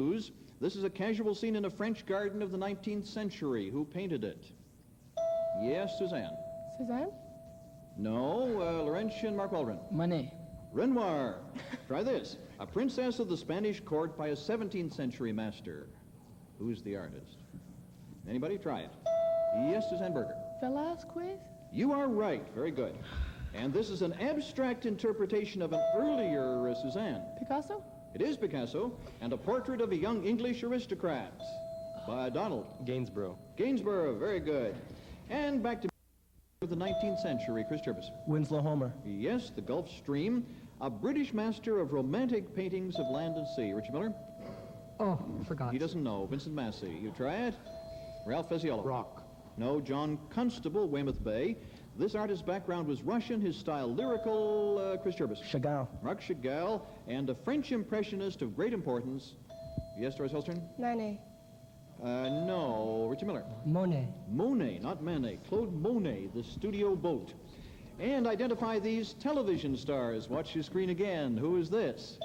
This is a casual scene in a French garden of the 19th century. Who painted it? Yes, Suzanne. Cézanne? No, Laurentian, Mark Waldron. Monet. Renoir. Try this. A princess of the Spanish court by a 17th century master. Who's the artist? Anybody? Try it. Yes, Suzanne Berger. Velázquez? You are right. Very good. And this is an abstract interpretation of an earlier Suzanne. Picasso? It is Picasso, and a portrait of a young English aristocrat by Donald. Gainsborough. Gainsborough, very good. And back to the 19th century, Chris Jervis. Winslow Homer. Yes, the Gulf Stream, a British master of romantic paintings of land and sea. Richard Miller? Oh, I forgot. He doesn't know. Vincent Massey. You try it? Ralph Fezziolo. Rock. No, John Constable, Weymouth Bay. This artist's background was Russian, his style lyrical. Chris Jervis. Chagall. Marc Chagall, and a French impressionist of great importance. Yes, Doris Hellstern? Manet. No, Richard Miller. Monet. Monet, not Manet. Claude Monet, the studio boat. And identify these television stars. Watch your screen again. Who is this?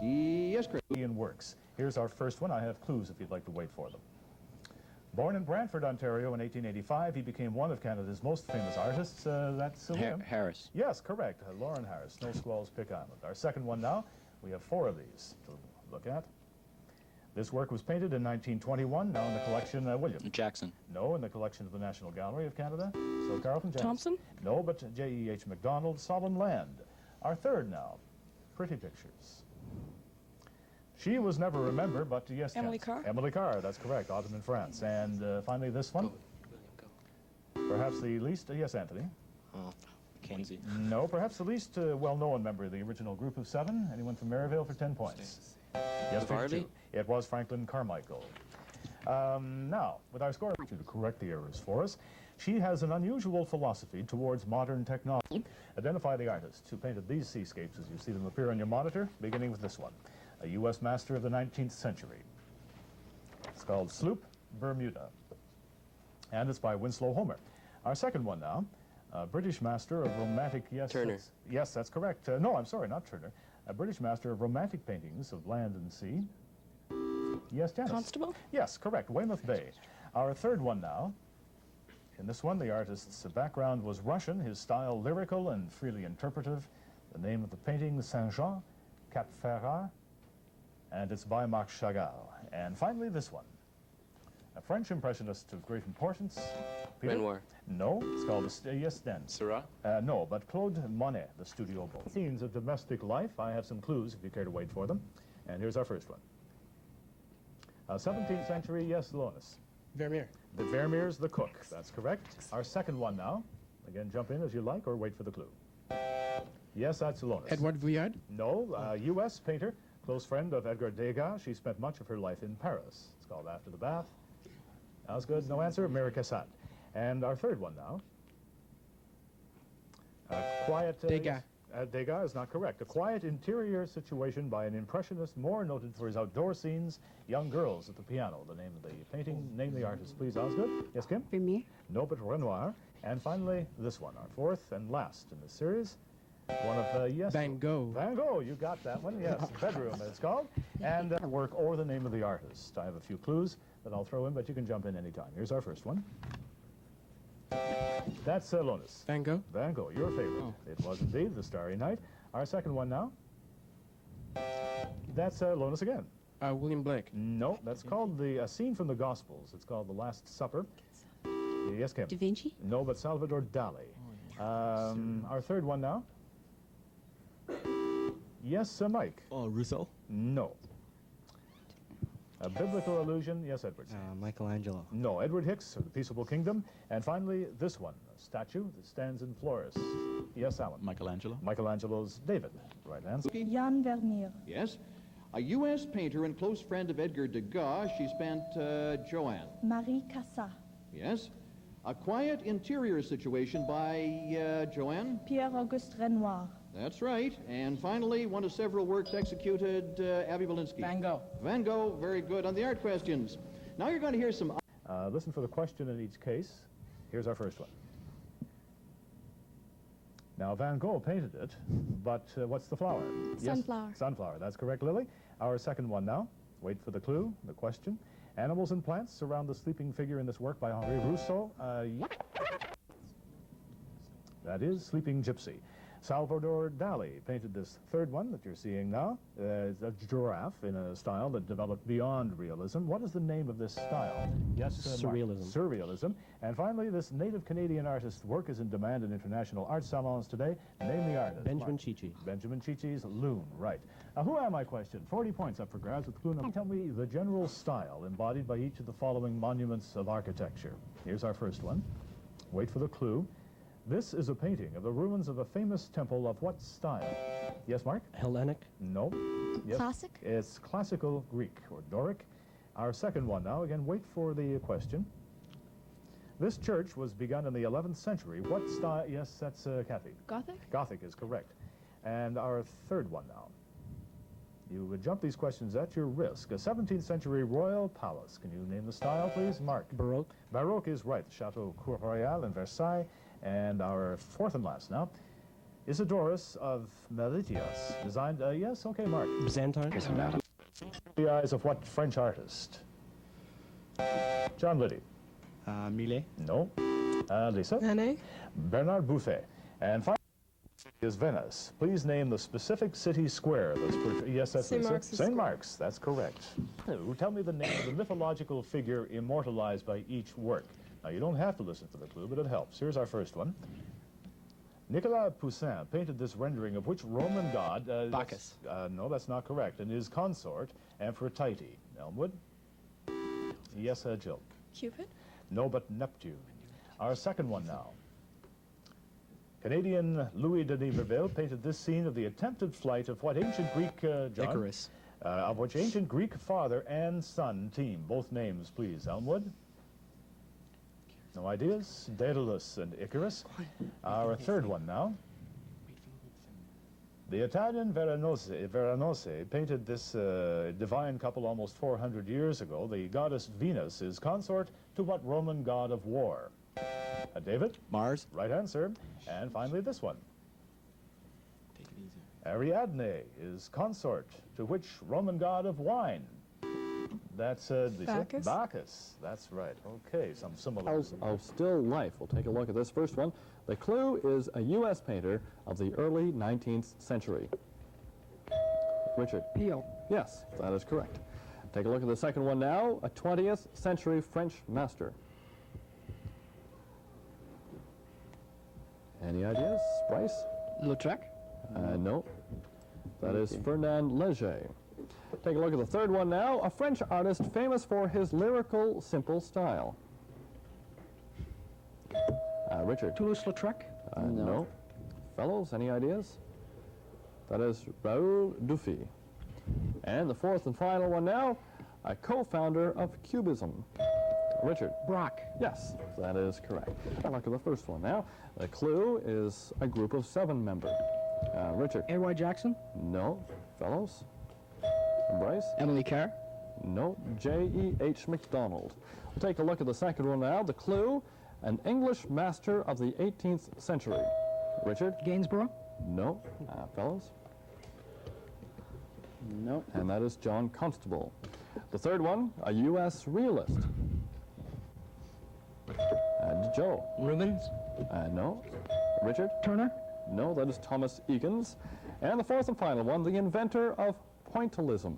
Yes, Chris. Ian Works. Here's our first one. I have clues if you'd like to wait for them. Born in Brantford, Ontario in 1885, he became one of Canada's most famous artists. That's William. Harris. Yes, correct. Lauren Harris, Snow Squalls, Pick Island. Our second one now. We have 4 of these to look at. This work was painted in 1921, now in the collection, William. Jackson. No, in the collection of the National Gallery of Canada. So Carleton Jackson. Thompson? No, but J.E.H. MacDonald, Solemn Land. Our third now. Pretty Pictures. She was never remembered, but yes, Emily Kent. Carr? Emily Carr, that's correct. Autumn in France. And finally this one. Perhaps the least, yes, Anthony. Oh, Mackenzie. No, perhaps the least well-known member of the original group of 7. Anyone from Merivale for 10 points. Yes, Varley? it was Franklin Carmichael. Now, with our score to correct the errors for us, she has an unusual philosophy towards modern technology. Identify the artist who painted these seascapes as you see them appear on your monitor, beginning with this one. A U.S. master of the 19th century. It's called Sloop Bermuda. And it's by Winslow Homer. Our second one now, a British master of romantic... Yes, Turner. Yes, that's correct. No, I'm sorry, not Turner. A British master of romantic paintings of land and sea. Yes, Janice. Constable? Yes, correct. Weymouth Bay. Our third one now. In this one, the artist's background was Russian, his style lyrical and freely interpretive. The name of the painting, Saint-Jean, Cap Ferrat, and it's by Marc Chagall. And finally, this one. A French impressionist of great importance. Peter? Renoir. No, it's called, yes, Dan. Seurat. No, but Claude Monet, the studio boat. Scenes of domestic life. I have some clues if you care to wait for them. And here's our first one. 17th century, yes, Lonis. Vermeer. The Vermeer's The Cook, that's correct. Our second one now. Again, jump in as you like or wait for the clue. Yes, that's Lonis. Edouard Vuillard. No, U.S. painter, close friend of Edgar Degas. She spent much of her life in Paris. It's called After the Bath. That was good. No answer. Mary Cassatt. And our third one now. Quiet... Degas. Degas is not correct. A quiet interior situation by an impressionist more noted for his outdoor scenes, Young Girls at the Piano. The name of the painting. Name the artist, please, Osgoode. Yes, Kim? Vermeer. No, but Renoir. And finally, this one, our fourth and last in this series. One of, yes. Van Gogh. Van Gogh, you got that one, yes. Bedroom, it's called. And work or the name of the artist. I have a few clues that I'll throw in, but you can jump in anytime. Here's our first one. That's Lonis. Van Gogh. Van Gogh, your favorite. Oh. It was indeed The Starry Night. Our second one now. That's Lonis again. William Blake. No, that's called a scene from the Gospels. It's called The Last Supper. Yes, Kim? Da Vinci. No, but Salvador Dali. Our third one now. Yes, Mike. Oh, Rousseau. No. A biblical allusion. Yes, Edward. Michelangelo. No, Edward Hicks of the Peaceable Kingdom. And finally, this one, a statue that stands in Florence. Yes, Alan. Michelangelo. Michelangelo's David. Right answer. Jan Vermeer. Yes. A U.S. painter and close friend of Edgar Degas. She spent Joanne. Marie Cassatt. Yes. A quiet interior situation by Joanne. Pierre-Auguste Renoir. That's right. And finally, one of several works executed, Abby Valinsky. Van Gogh. Van Gogh, very good. On the art questions. Now you're going to hear some... Listen for the question in each case. Here's our first one. Now, Van Gogh painted it, but what's the flower? Sunflower. Yes, sunflower. That's correct, Lily. Our second one now. Wait for the clue, the question. Animals and plants surround the sleeping figure in this work by Henri Rousseau. That is Sleeping Gypsy. Salvador Dali painted this third one that you're seeing now. It's a giraffe in a style that developed beyond realism. What is the name of this style? Yes, Mark. Surrealism. Surrealism. And finally, this native Canadian artist's work is in demand in international art salons today. Name the artist. Benjamin Mark. Chichi. Benjamin Chichi's Loon, right. Now, who am I question? 40 points up for grabs with clue number. Tell me the general style embodied by each of the following monuments of architecture. Here's our first one. Wait for the clue. This is a painting of the ruins of a famous temple of what style? Yes, Mark? Hellenic. No. Yes. Classic? It's classical Greek, or Doric. Our second one now. Again, wait for the question. This church was begun in the 11th century. What style? Yes, that's Kathy. Gothic? Gothic is correct. And our third one now. You would jump these questions at your risk. A 17th century royal palace. Can you name the style, please? Mark. Baroque. Baroque is right. Chateau Cour Royal in Versailles. And our fourth and last now. Isidorus of Melitios. Designed, yes, okay, Mark. Byzantine. The eyes of what French artist? John Liddy. Millet. No. Lisa. Manet? Bernard Buffet. And finally is Venice. Please name the specific city square that's yes, that's St. Lisa. Mark's St. Mark's, that's correct. Tell me the name of the mythological figure immortalized by each work. Now, you don't have to listen for the clue, but it helps. Here's our first one. Nicolas Poussin painted this rendering of which Roman god? Bacchus. No, that's not correct. And his consort, Aphrodite. Elmwood? Yes, Jill. Cupid? No, but Neptune. Our second one now. Canadian Louis de Riverdale painted this scene of the attempted flight of what ancient Greek, John? Icarus. Of which ancient Greek father and son team. Both names, please. Elmwood? No ideas? Daedalus and Icarus. Our third one now. The Italian Veronese painted this divine couple almost 400 years ago. The goddess Venus is consort to what Roman god of war? David? Mars. Right answer. And finally this one. Take it easy. Ariadne is consort to which Roman god of wine? That's Lisa. Bacchus. Bacchus. That's right. Okay, some similar. Of still life. We'll take a look at this first one. The clue is a U.S. painter of the early 19th century. Richard. Peel. Yes, that is correct. Take a look at the second one now. A 20th century French master. Any ideas? Bryce? Lautrec. No. That is Fernand Léger. Take a look at the third one now. A French artist famous for his lyrical, simple style. Richard? Toulouse-Lautrec. No. Fellows, any ideas? That is Raoul Dufy. And the fourth and final one now, a co-founder of Cubism. Richard? Braque. Yes, that is correct. Take a look at the first one now. The clue is a group of 7 members. Richard? A.Y. Jackson. No. Fellows? Bryce? Emily Carr. No. J.E.H. MacDonald. We'll take a look at the second one now. The clue, an English master of the 18th century. Richard? Gainsborough. No. Fellows? No. And that is John Constable. The third one, a U.S. realist. Joe? Rubens. No. Richard? Turner. No, that is Thomas Eakins. And the fourth and final one, the inventor of pointillism.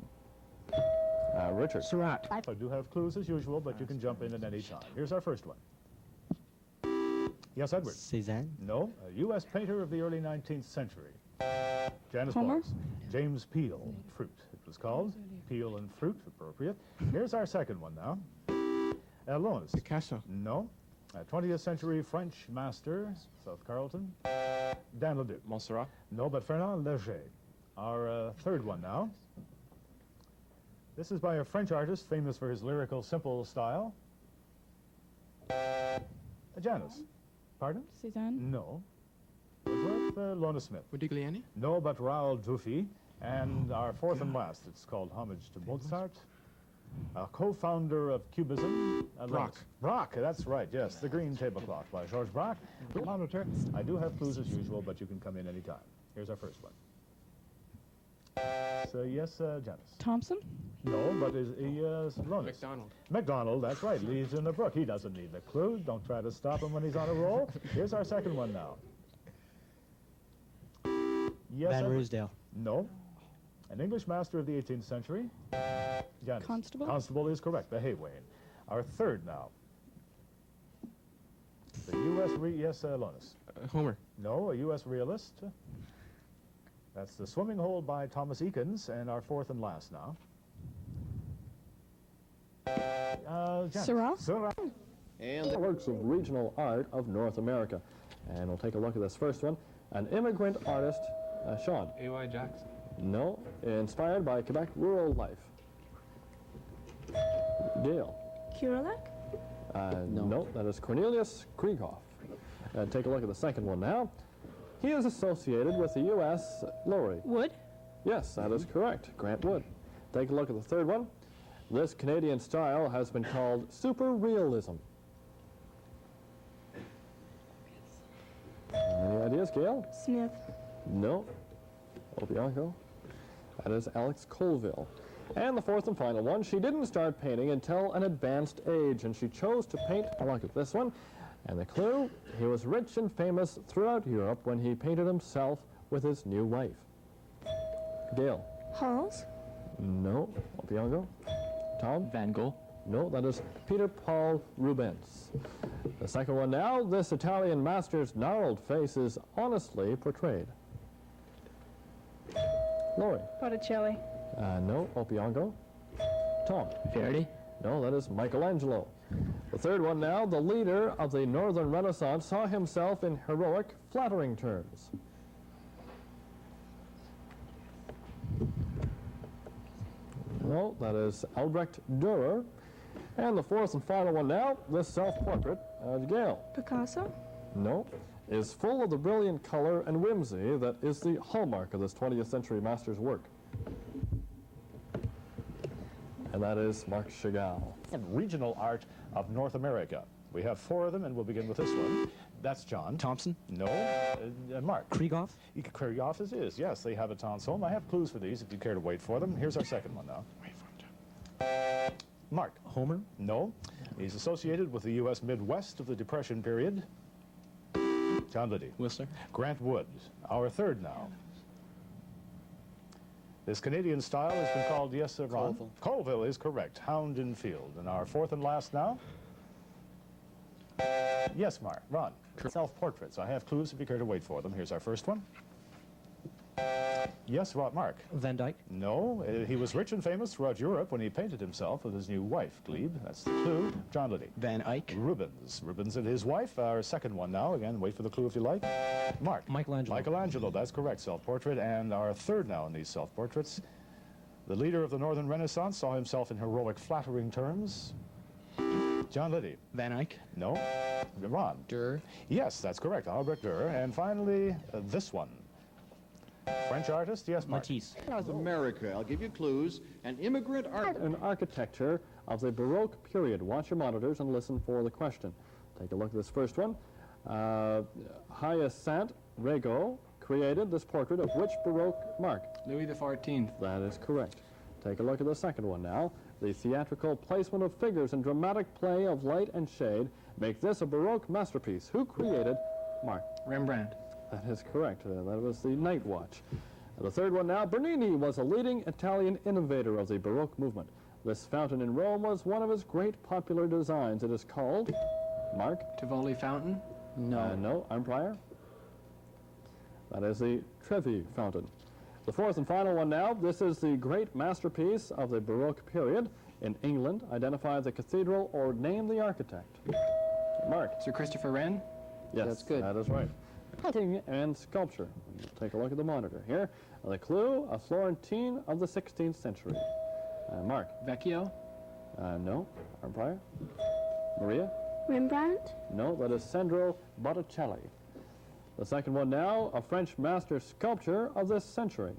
Richard? Surratt. I do have clues as usual, but you can jump in at any time. Here's our first one. Yes, Edward? Cézanne. No, a U.S. painter of the early 19th century. Janice Homer? Bowles. James Peele, Fruit, it was called. Peele and Fruit, appropriate. Here's our second one now. Lois. Picasso. No. 20th century French master, South Carleton. Dan Leduc. Montserrat. No, but Fernand Léger. Our third one now. This is by a French artist famous for his lyrical, simple style. Janice. Pardon? Cézanne? No. Woodsworth, Lona Smith. Modigliani. No, but Raoul Dufy. And our fourth and last, it's called Homage to Mozart. A co-founder of Cubism. Braque. Braque, that's right, yes. The Green Tablecloth by Georges Braque. Monitor. I do have clues as usual, but you can come in any time. Here's our first one. So, yes, Janice. Thompson? No, but he is Lonis. McDonald. McDonald, that's right. Leads in the brook. He doesn't need the clue. Don't try to stop him when he's on a roll. Here's our second one now. Yes, Van Edward? Ruysdael. No. An English master of the 18th century. Janice. Constable? Constable is correct. The Haywain. Our third now. The U.S. Yes, Lonis. Homer. No, a U.S. realist. That's The Swimming Hole by Thomas Eakins, and our fourth and last now. Janice. Seurat? Seurat. And The works of regional art of North America. And we'll take a look at this first one. An immigrant artist, Sean. A.Y. Jackson. No, inspired by Quebec rural life. Gail. Kirillak? No, that is Cornelius Krieghoff. Take a look at the second one now. He is associated with the U.S. Lowry. Wood? Yes, that is correct, Grant Wood. Take a look at the third one. This Canadian style has been called super realism. Any ideas, Gail? Smith? No. Obianco. That is Alex Colville. And the fourth and final one, she didn't start painting until an advanced age, and she chose to paint, I look at this one, and the clue, he was rich and famous throughout Europe when he painted himself with his new wife. Gail. Halls? No. Obianco. Tom? Van Gogh. No, that is Peter Paul Rubens. The second one now, this Italian master's gnarled face is honestly portrayed. Laurie. Botticelli? No, Obianco. Tom. Verdi. No, that is Michelangelo. The third one now, the leader of the Northern Renaissance saw himself in heroic, flattering terms. No, that is Albrecht Dürer. And the fourth and final one now, this self-portrait of Gail. Picasso? No, is full of the brilliant color and whimsy that is the hallmark of this 20th century master's work. And that is Marc Chagall. Regional art of North America. We have four of them, and we'll begin with this one. That's John. Thompson. No. Mark. Krieghoff. Krieghoff is, yes. They have a town's home. I have clues for these if you care to wait for them. Here's our second one now. Mark. Homer. No. He's associated with the U.S. Midwest of the Depression period. John Liddy. Whistler. Grant Wood. Our third now. This Canadian style has been called, yes, Ron? Colville. Colville is correct. Hound and Field. And our fourth and last now? Yes, Mark. Ron. Self-portraits. I have clues if you care to wait for them. Here's our first one. Yes, Mark. Van Dyke. No, he was rich and famous throughout Europe when he painted himself with his new wife, Glebe. That's the clue. John Liddy. Van Eyck. Rubens. Rubens and his wife. Our second one now. Again, wait for the clue if you like. Mark. Michelangelo. Michelangelo, that's correct. Self-portrait. And our third now in these self-portraits. The leader of the Northern Renaissance saw himself in heroic, flattering terms. John Liddy. Van Eyck. No. Ron. Dürer. Yes, that's correct. Albrecht Dürer. And finally, this one. French artist, yes, Mark. Matisse. North America, I'll give you clues. An immigrant art. An architecture of the Baroque period. Watch your monitors and listen for the question. Take a look at this first one. Hyacinthe Rigaud created this portrait of which Baroque mark? Louis XIV. That is correct. Take a look at the second one now. The theatrical placement of figures and dramatic play of light and shade make this a Baroque masterpiece. Who created Mark? Rembrandt. That is correct. That was the Night Watch. The third one now. Bernini was a leading Italian innovator of the Baroque movement. This fountain in Rome was one of his great popular designs. It is called, Mark? Tivoli Fountain. No, Empire. That is the Trevi Fountain. The fourth and final one now. This is the great masterpiece of the Baroque period. In England, identify the cathedral or name the architect. Mark? Sir Christopher Wren. Yes, That's good. That is right. Painting and sculpture. Take a look at the monitor here. The clue, a Florentine of the 16th century. Mark? Vecchio. No. Empire? Maria? Rembrandt? No, that is Sandro Botticelli. The second one now, a French master sculpture of this century.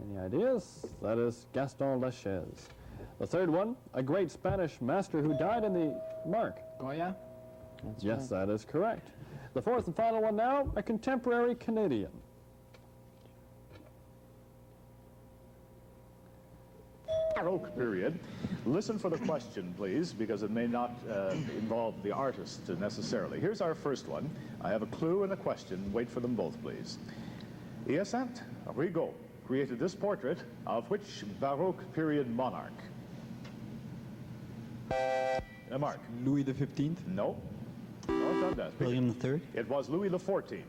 Any ideas? That is Gaston Lachaise. The third one, a great Spanish master who died in the Mark. Goya. Yes, that is correct. The fourth and final one now, a contemporary Canadian. Baroque period. Listen for the question, please, because it may not involve the artist necessarily. Here's our first one. I have a clue and a question. Wait for them both, please. Hyacinthe Rigaud created this portrait of which Baroque period monarch? Mark. Louis XV. No. North Dundas. William III. It was Louis XIV.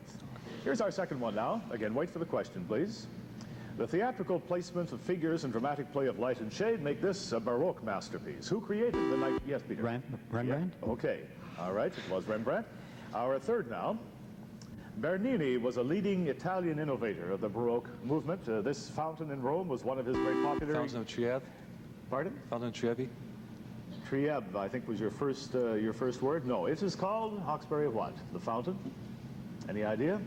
Here's our second one now. Again, wait for the question, please. The theatrical placement of figures and dramatic play of light and shade make this a Baroque masterpiece. Who created the night? Yes, Peter. Rembrandt. Yeah. Okay. All right. It was Rembrandt. Our third now. Bernini was a leading Italian innovator of the Baroque movement. This fountain in Rome was one of his great popular... Fountain of Trevi. Pardon? Fountain of Trevi. Trieb, I think, was your first word. No, it is called Hawkesbury what? The fountain? Any idea?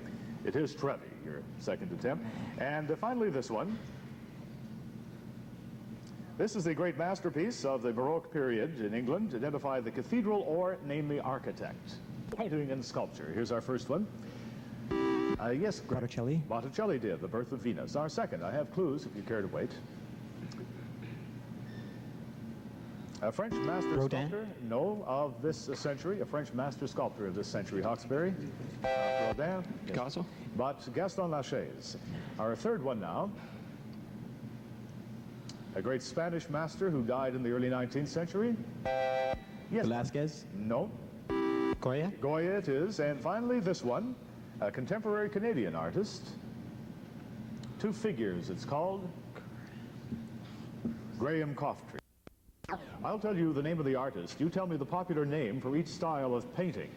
It is Trevi, your second attempt. And finally, this one. This is the great masterpiece of the Baroque period in England. Identify the cathedral or name the architect. Painting and sculpture. Here's our first one. Yes, Botticelli. Botticelli did, The Birth of Venus. Our second. I have clues if you care to wait. A French master sculptor, no, of this century. A French master sculptor of this century, Hawkesbury. Rodin. Picasso. But Gaston Lachaise. Our third one now. A great Spanish master who died in the early 19th century. Yes. Velázquez. No. Goya. Goya it is. And finally this one. A contemporary Canadian artist. Two figures. It's called Graham Cofftree. I'll tell you the name of the artist. You tell me the popular name for each style of painting.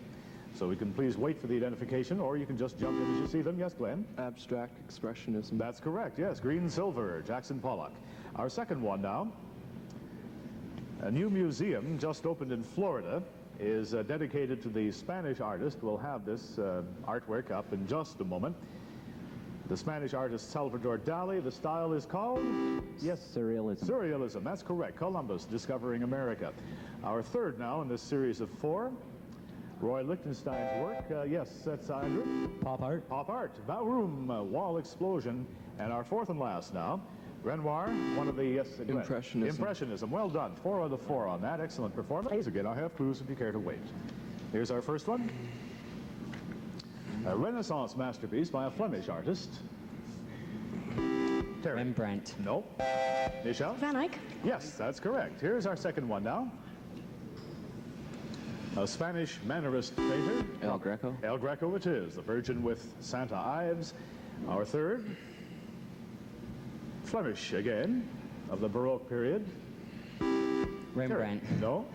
So we can please wait for the identification, or you can just jump in as you see them. Yes, Glenn? Abstract expressionism. That's correct, yes. Green and Silver, Jackson Pollock. Our second one now. A new museum just opened in Florida is dedicated to the Spanish artist. We'll have this artwork up in just a moment. The Spanish artist Salvador Dali. The style is called? Yes. Surrealism. Surrealism, that's correct. Columbus discovering America. Our third now in this series of four. Roy Lichtenstein's work. Yes, that's Andrew. Pop art. Pop art. Ballroom, wall explosion. And our fourth and last now. Renoir, one of the, yes, Impressionism. Impressionism. Well done. 4 out of 4 on that. Excellent performance. Again, I have clues if you care to wait. Here's our first one. A Renaissance masterpiece by a Flemish artist. Terry. Rembrandt. No. Michelle? Van Eyck. Yes, that's correct. Here's our second one now. A Spanish Mannerist painter. El Greco. El Greco it is. The Virgin with Santa Ives. Our third. Flemish again, of the Baroque period. Rembrandt. Terry. No.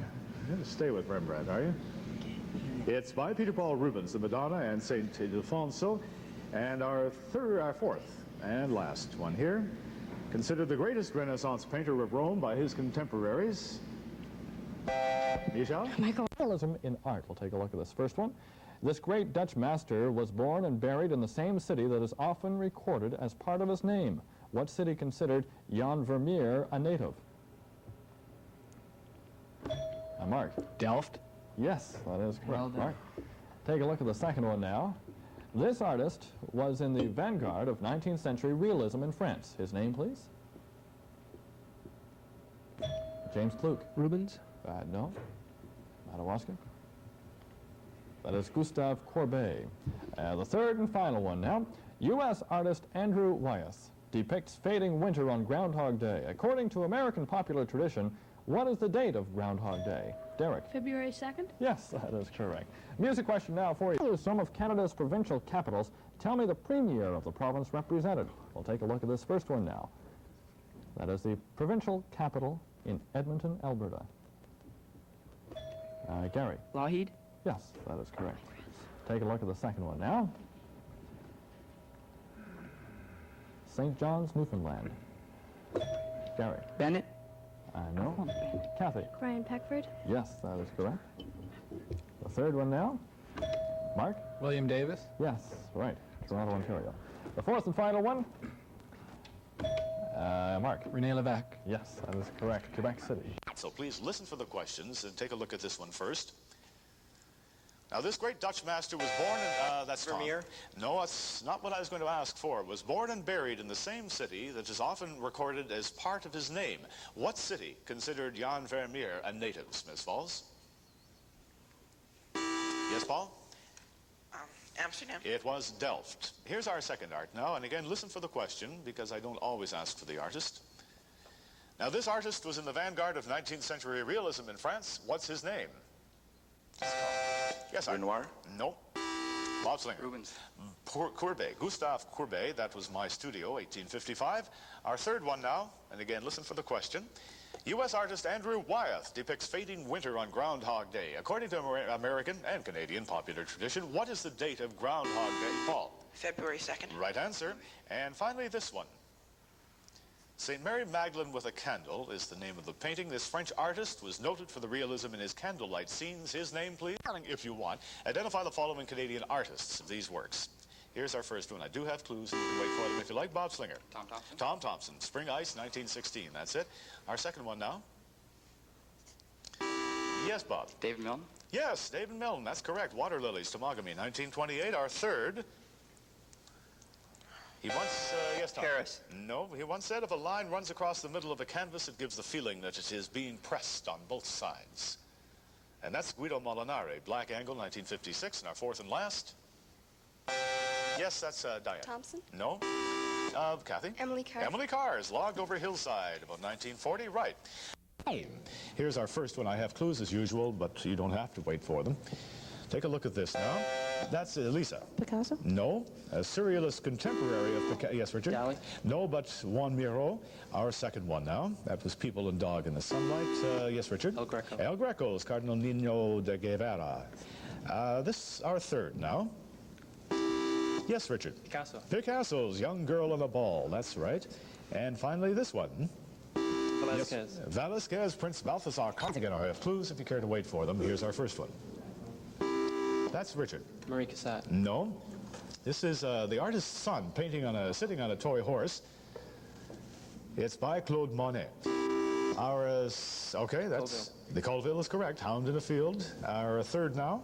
You're going to stay with Rembrandt, are you? It's by Peter Paul Rubens, the Madonna and Saint Ildefonso. And our fourth and last one here. Considered the greatest Renaissance painter of Rome by his contemporaries. Michel? Realism in art. We'll take a look at this first one. This great Dutch master was born and buried in the same city that is often recorded as part of his name. What city considered Jan Vermeer a native? Mark. Delft. Yes, that is correct. Well done. Mark. Take a look at the second one now. This artist was in the vanguard of 19th century realism in France. His name, please? James Kluck. Rubens. No. Madawaska. That is Gustave Courbet. The third and final one now. U.S. artist Andrew Wyeth depicts fading winter on Groundhog Day. According to American popular tradition, what is the date of Groundhog Day? Derek. February 2nd. Yes, that is correct. Music question now for you. Some of Canada's provincial capitals. Tell me the premier of the province represented. We'll take a look at this first one now. That is the provincial capital in Edmonton, Alberta. Gary. Lougheed. Yes, that is correct. Take a look at the second one now. St. John's, Newfoundland. Gary. Bennett. No. Kathy. Brian Peckford. Yes, that is correct. The third one now. Mark. William Davis. Yes, right. Toronto, Ontario. The fourth and final one. Mark. René Lévesque. Yes, that is correct. Quebec City. So please listen for the questions and take a look at this one first. Now, this great Dutch master was born in, that's Tom. Vermeer? No, that's not what I was going to ask for. Was born and buried in the same city that is often recorded as part of his name. What city considered Jan Vermeer a native, Miss Falls? Yes, Paul? Amsterdam. It was Delft. Here's our second art now, and again, listen for the question, because I don't always ask for the artist. Now, this artist was in the vanguard of 19th century realism in France. What's his name? Yes, Renoir? No. Bob Slinger. Rubens. Courbet. Gustave Courbet. That was my studio, 1855. Our third one now, and again, listen for the question. U.S. artist Andrew Wyeth depicts fading winter on Groundhog Day. According to American and Canadian popular tradition, what is the date of Groundhog Day, Paul? February 2nd. Right answer. And finally, this one. St. Mary Magdalene with a Candle is the name of the painting. This French artist was noted for the realism in his candlelight scenes. His name, please, if you want. Identify the following Canadian artists of these works. Here's our first one. I do have clues, and you can wait for them if you like. Bob Slinger. Tom Thompson. Tom Thompson. Spring Ice, 1916. That's it. Our second one now. Yes, Bob. David Milne. Yes, David Milne. That's correct. Water Lilies, Tomogamy, 1928. Our third. He once, yes, Tom. Harris. No, he once said if a line runs across the middle of a canvas, it gives the feeling that it is being pressed on both sides. And that's Guido Molinari, Black Angle, 1956. And our fourth and last. Yes, that's Diane. Thompson? No. Kathy? Emily Carr. Emily Carr's Logged Over Hillside, about 1940. Right. Here's our first one. I have clues as usual, but you don't have to wait for them. Take a look at this now. That's Lisa. Picasso? No. A surrealist contemporary of Picasso. Yes, Richard? Dali? No, but Juan Miro. Our second one now. That was People and Dog in the Sunlight. Yes, Richard? El Greco. El Greco's Cardinal Nino de Guevara. This our third now. Yes, Richard? Picasso. Picasso's Young Girl on a Ball. That's right. And finally, this one. Velázquez. Yes, Velázquez, Prince Balthasar. Again, I have clues if you care to wait for them. Here's our first one. That's Richard. Marie Cassatt. No. This is the artist's son painting on sitting on a toy horse. It's by Claude Monet. Our, okay, that's... Colville. The Colville is correct. Hound in a Field. Our third now.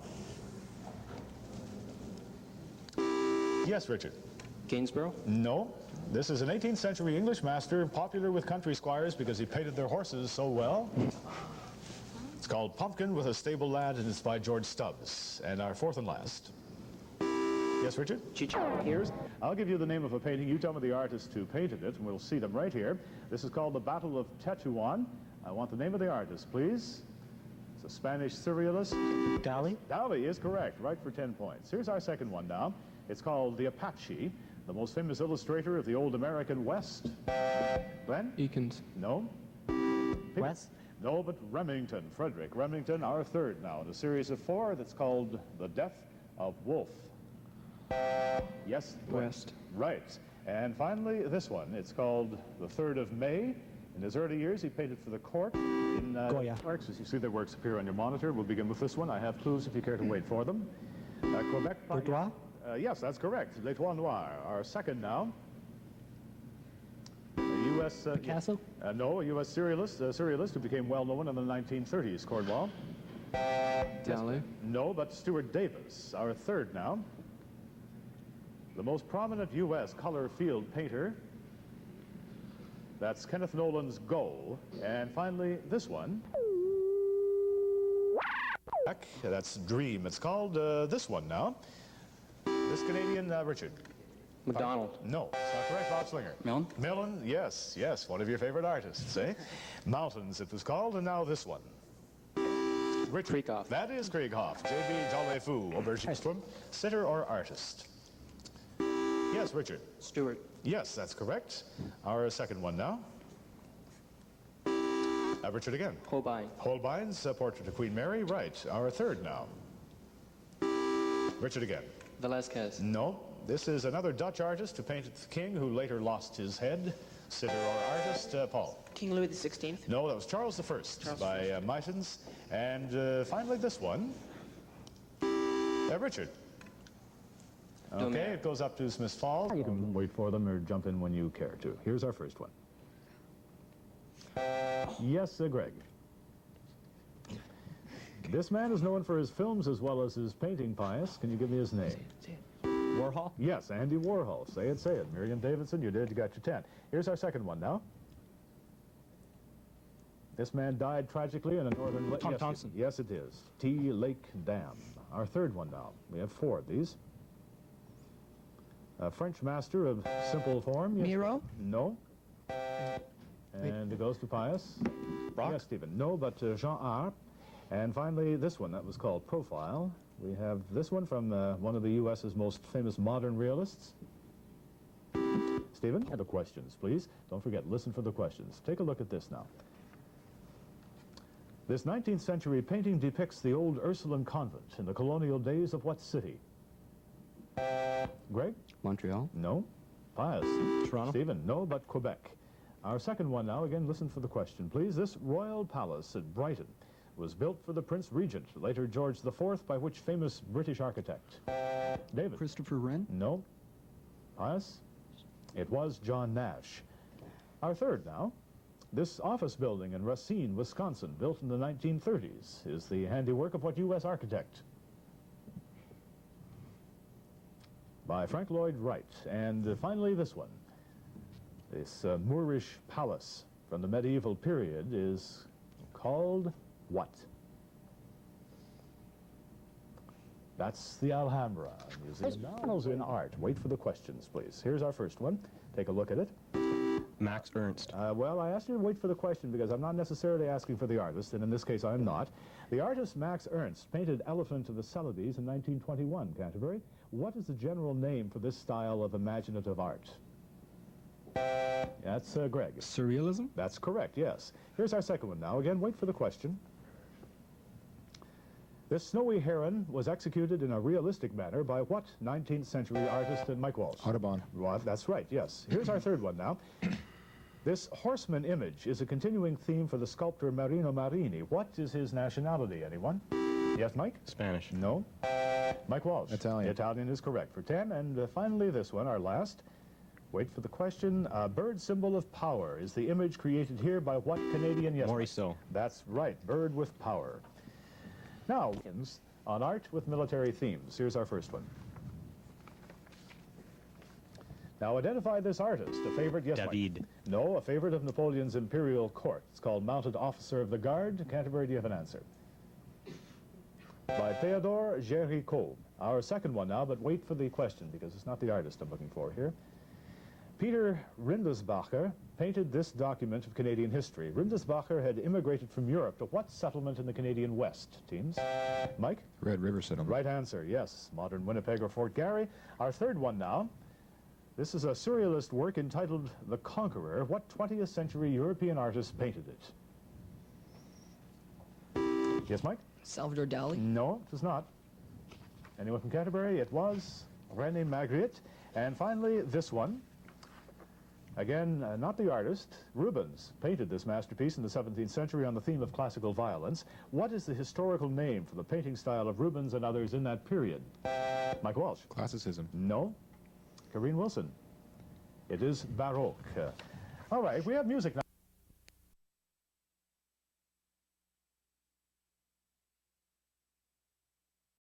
Yes, Richard. Gainsborough. No. This is an 18th century English master, popular with country squires because he painted their horses so well. It's called Pumpkin with a Stable Lad, and it's by George Stubbs. And our fourth and last. Yes, Richard? Chicho. Here's, I'll give you the name of a painting. You tell me the artist who painted it, and we'll see them right here. This is called The Battle of Tetuan. I want the name of the artist, please. It's a Spanish surrealist. Dali? Dali is correct, right for 10 points. Here's our second one now. It's called The Apache, the most famous illustrator of the old American West. Glenn? Eakins. No. West? No, but Remington, Frederick Remington, our third now in a series of 4 that's called The Death of Wolfe. Yes? West. Right. And finally, this one. It's called The 3rd of May. In his early years, he painted for the court in Goya. works. As you see, their works appear on your monitor. We'll begin with this one. I have clues if you care to wait for them. Quebec. Bourgeois? Yes, that's correct. Les Trois Noirs. Our second now. A U.S. Picasso? No, a U.S. surrealist who became well known in the 1930s. Cornwall. Dali. No, but Stuart Davis. Our third now. The most prominent U.S. color field painter. That's Kenneth Nolan's Go. And finally, this one. That's Dream. It's called this one now. This Canadian, Richard. McDonald. No, it's not correct. Bob Slinger. Milne. Milne, yes, one of your favorite artists, eh? Mountains, it was called, and now this one. Richard. Krieghoff. That is Krieghoff. J.B. Jolly-Fou, Aubergine. Sitter or artist? Yes, Richard. Stewart. Yes, that's correct. Our second one now. Richard again. Holbein. Holbein's Portrait of Queen Mary, right. Our third now. Richard again. Velázquez. No, this is another Dutch artist who painted the king who later lost his head. Sitter or artist, Paul? King Louis XVI. No, that was Charles I by Meitens. And finally this one. Richard. Okay, Domer. it goes up to Smith Falls. You can wait for them or jump in when you care to. Here's our first one. Yes, Greg. This man is known for his films as well as his painting, Pius. Can you give me his name? Warhol? Yes, Andy Warhol. Say it, say it. Miriam Davidson, you did. You got your 10. Here's our second one now. This man died tragically in a northern lake. Tom Yes, Thompson. yes, it is. T. Lake Dam. Our third one now. We have 4 of these. A French master of simple form. Yes. Miro? No. And it goes to Pius. Brock? Yes, Stephen. No, but Jean Art. And finally, this one that was called Profile. We have this one from one of the U.S.'s most famous modern realists. Stephen, the questions, please. Don't forget, listen for the questions. Take a look at this now. This 19th century painting depicts the old Ursuline convent in the colonial days of what city? Greg? Montreal? No. Pius? Toronto? Stephen? No, but Quebec. Our second one now, again, listen for the question, please. This royal palace at Brighton was built for the Prince Regent, later George IV, by which famous British architect? David? Christopher Wren? No. Pius? It was John Nash. Our third now. This office building in Racine, Wisconsin, built in the 1930s, is the handiwork of what U.S. architect? By Frank Lloyd Wright. And finally, this one. This Moorish palace from the medieval period is called what? That's the Alhambra Museum. Now in art. Wait for the questions, please. Here's our first one. Take a look at it. Max Ernst. Well, I asked you to wait for the question because I'm not necessarily asking for the artist, and in this case I'm not. The artist Max Ernst painted Elephant of the Celebes in 1921, Canterbury. What is the general name for this style of imaginative art? That's Greg. Surrealism? That's correct, yes. Here's our second one now. Again, wait for the question. This snowy heron was executed in a realistic manner by what 19th century artist? And Mike Walsh? Audubon. Well, that's right, yes. Here's our third one now. This horseman image is a continuing theme for the sculptor Marino Marini. What is his nationality, anyone? Yes, Mike? Spanish. No. Mike Walsh? Italian. Italian is correct for 10. And finally this one, our last. Wait for the question. A bird symbol of power is the image created here by what Canadian? Yes, Morisot. that's right, bird with power. Now, on art with military themes. Here's our first one. Now, identify this artist. A favorite? Yes, David. Mike. No, a favorite of Napoleon's imperial court. It's called Mounted Officer of the Guard. Canterbury, do you have an answer? By Theodore Géricault. Our second one now, but wait for the question because it's not the artist I'm looking for here. Peter Rindesbacher painted this document of Canadian history. Rindesbacher had immigrated from Europe to what settlement in the Canadian West, teams? Mike? Red River Settlement. Right answer, yes. Modern Winnipeg or Fort Garry. Our third one now. This is a surrealist work entitled The Conqueror. What 20th century European artist painted it? Yes, Mike? Salvador Dali? No, it was not. Anyone from Canterbury? It was René Magritte. And finally, this one. Again, not the artist. Rubens painted this masterpiece in the 17th century on the theme of classical violence. What is the historical name for the painting style of Rubens and others in that period? Mike Walsh? Classicism. No. Karine Wilson? It is Baroque. All right, we have music now.